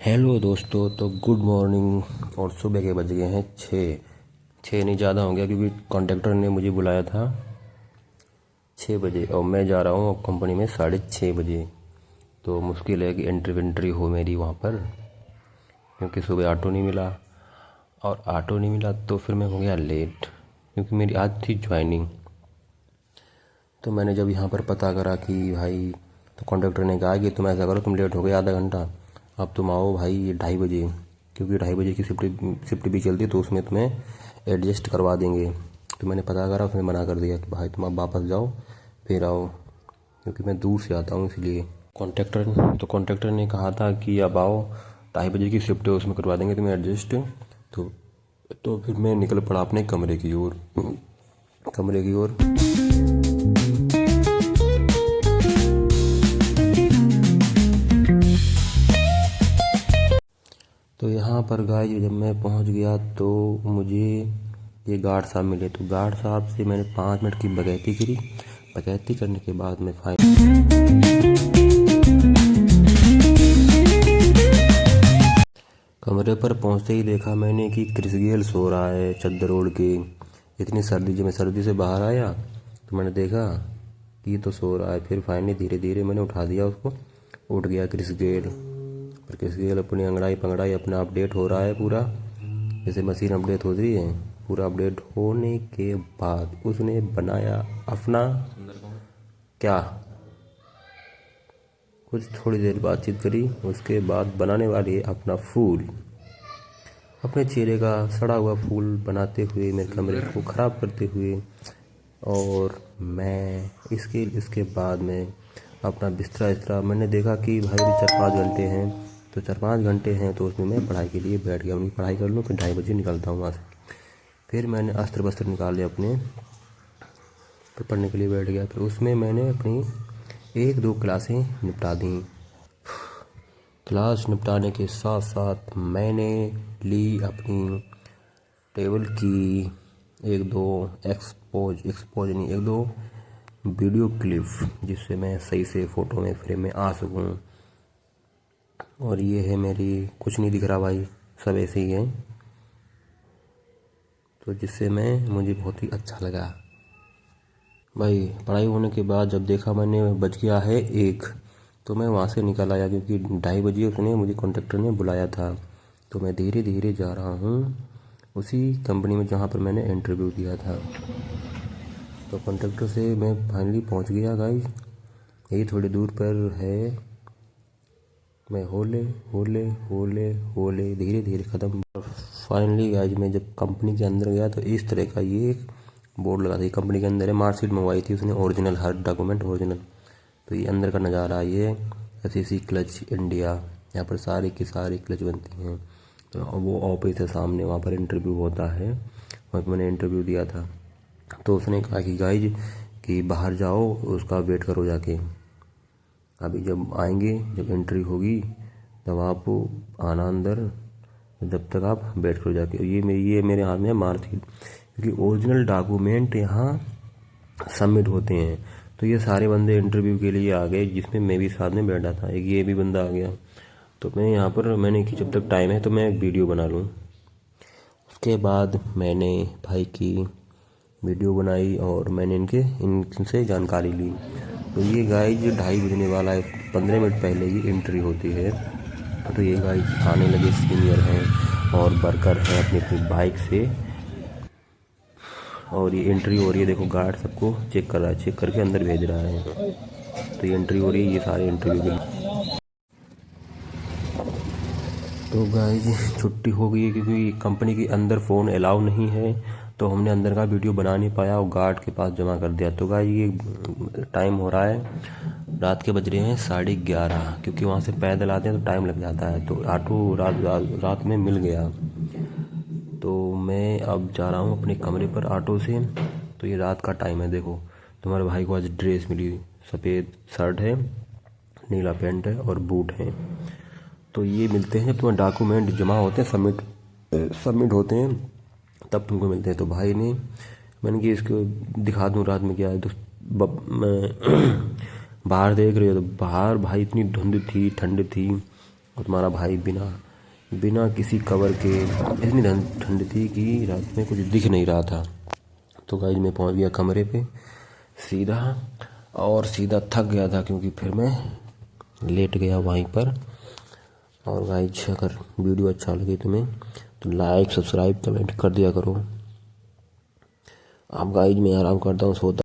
Hello दोस्तों, तो good morning. और सुबह के बज गए हैं 6 नहीं ज़्यादा हो गया, क्योंकि कॉन्ट्रैक्टर ने मुझे बुलाया था 6 बजे और मैं जा रहा हूँ कंपनी में 6:30 बजे। तो मुश्किल है कि एंट्री वेंट्री हो मेरी वहाँ पर, क्योंकि सुबह ऑटो नहीं मिला। और ऑटो नहीं मिला तो फिर मैं हो गया लेट, क्योंकि मेरी आज थी ज्वाइनिंग। तो मैंने जब यहाँ पर पता करा कि भाई, तो कॉन्ट्रैक्टर ने कहा कि तुम ऐसा करो, तुम लेट हो गए आधा घंटा, अब तुम आओ भाई 2:30 बजे, क्योंकि 2:30 की शिफ्ट भी चलती है, तो उसमें तुम्हें एडजस्ट करवा देंगे। तो मैंने पता करा, उसने मना कर दिया कि भाई तुम अब वापस जाओ फिर आओ, क्योंकि मैं दूर से आता हूँ इसलिए। कॉन्ट्रैक्टर ने कहा था कि अब आओ, 2:30 बजे की शिफ्ट है, उसमें करवा देंगे तुम्हें एडजस्ट। तो तो फिर मैं निकल पड़ा अपने कमरे की ओर। तो यहाँ पर गाइस जब मैं पहुँच गया तो मुझे ये गार्ड साहब मिले। तो गार्ड साहब से मैंने 5 मिनट की बगैती करी। बगैती करने के बाद मैं कमरे पर पहुँचते ही देखा मैंने कि क्रिस गेल सो रहा है चद्दर ओढ़ के। इतनी सर्दी, जब मैं सर्दी से बाहर आया तो मैंने देखा कि ये तो सो रहा है। फिर फाइनली धीरे धीरे मैंने उठा दिया उसको, उठ गया क्रिस गेल। पर क्रिस गेल अपनी अंगड़ाई पंगड़ाई अपना अपडेट हो रहा है पूरा, जैसे मशीन अपडेट होती है। पूरा अपडेट होने के बाद उसने बनाया अपना क्या, कुछ थोड़ी देर बातचीत करी, उसके बाद बनाने वाली है अपना फूल। अपने चेहरे का सड़ा हुआ फूल बनाते हुए, मेरे कमरे को ख़राब करते हुए। और मैं इसके बाद में अपना बिस्तरा मैंने देखा कि भाई 4-5 घंटे हैं, तो 4-5 घंटे हैं तो उसमें मैं पढ़ाई के लिए बैठ गया। अपनी पढ़ाई कर लूँ, फिर 2:30 बजे निकलता हूँ वहाँ से। फिर मैंने अस्त्र वस्त्र निकाले अपने, तो पढ़ने के लिए बैठ गया। फिर उसमें मैंने अपनी 1-2 क्लासें निपटा दी। क्लास निपटाने के साथ साथ मैंने ली अपनी टेबल की 1-2 एक्सपोज नहीं, 1-2 वीडियो क्लिप, जिससे मैं सही से फ़ोटो में फ्रेम में आ सकूं। और ये है मेरी, कुछ नहीं दिख रहा भाई, सब ऐसे ही है। तो जिससे मुझे बहुत ही अच्छा लगा भाई। पढ़ाई होने के बाद जब देखा मैंने बज गया है 1, तो मैं वहाँ से निकल आया, क्योंकि 2:30 बजे उसने मुझे कॉन्ट्रैक्टर ने बुलाया था। तो मैं धीरे धीरे जा रहा हूँ उसी कंपनी में जहाँ पर मैंने इंटरव्यू दिया था। तो कॉन्ट्रैक्टर से मैं फाइनली पहुँच गया गाइस, यही थोड़ी दूर पर है। मैं होले होले होले होले धीरे धीरे ख़त्म। फाइनली गाइस मैं जब कंपनी के अंदर गया तो इस तरह का ये एक बोर्ड लगा था। कंपनी के अंदर है, मार्कशीट मंगवाई थी उसने ओरिजिनल, हर डॉक्यूमेंट ओरिजिनल। तो ये अंदर का नज़ारा, ये SEC क्लच इंडिया, यहाँ पर सारी की सारी क्लच बनती हैं। तो वो ऑफिस है सामने, वहाँ पर इंटरव्यू होता है, वहाँ पर मैंने इंटरव्यू दिया था। तो उसने कहा कि गाइज कि बाहर जाओ, उसका वेट करो जाके, अभी जब आएंगे, जब एंट्री होगी तब आप आना अंदर, जब तक आप वेट करो जाके। ये मेरे हाथ में मार्कशीट, क्योंकि ओरिजिनल डॉक्यूमेंट यहाँ सबमिट होते हैं। तो ये सारे बंदे इंटरव्यू के लिए आ गए, जिसमें मैं भी साथ में बैठा था। एक ये भी बंदा आ गया। तो मैं यहाँ पर मैंने कि जब तक टाइम है तो मैं एक वीडियो बना लूँ। उसके बाद मैंने भाई की वीडियो बनाई और मैंने इनसे जानकारी ली। तो ये गाइज 2:30 बजने वाला है, 15 मिनट पहले ही एंट्री होती है। तो ये गाइज आने लगे, सीनियर हैं और वर्कर हैं अपनी अपनी बाइक से। और ये एंट्री हो रही है, देखो गार्ड सबको चेक कर रहा है, चेक करके अंदर भेज रहा है। तो ये एंट्री हो रही है, ये सारे इंटरव्यू के लिए। तो गाइज छुट्टी हो गई है, क्योंकि कंपनी के अंदर फ़ोन अलाउ नहीं है, तो हमने अंदर का वीडियो बना नहीं पाया और गार्ड के पास जमा कर दिया। तो गाइज ये टाइम हो रहा है, रात के बज रहे हैं 11:30, क्योंकि वहाँ से पैदल आते हैं तो टाइम लग जाता है। तो ऑटो रात में मिल गया। तो मैं अब जा रहा हूँ अपने कमरे पर ऑटो से। तो ये रात का टाइम है, देखो तुम्हारे भाई को आज ड्रेस मिली, सफ़ेद शर्ट है, नीला पैंट है और बूट है। तो ये मिलते हैं जब तुम्हारे डॉक्यूमेंट जमा होते हैं, सबमिट होते हैं, तब तुमको मिलते हैं। तो भाई ने, मैंने कि इसको दिखा दूँ रात में क्या है। तो मैं बाहर देख रहे हो, तो बाहर भाई इतनी धुंध थी, ठंड थी, और तुम्हारा भाई बिना बिना किसी कवर के, इतनी ठंड थी कि रात में कुछ दिख नहीं रहा था। तो गाइज मैं पहुंच गया कमरे पे सीधा, और सीधा थक गया था क्योंकि फिर मैं लेट गया वहीं पर। और गाइज अगर वीडियो अच्छा लगे तुम्हें तो लाइक सब्सक्राइब कमेंट कर दिया करो। अब गाइज मैं आराम करता हूँ, सोता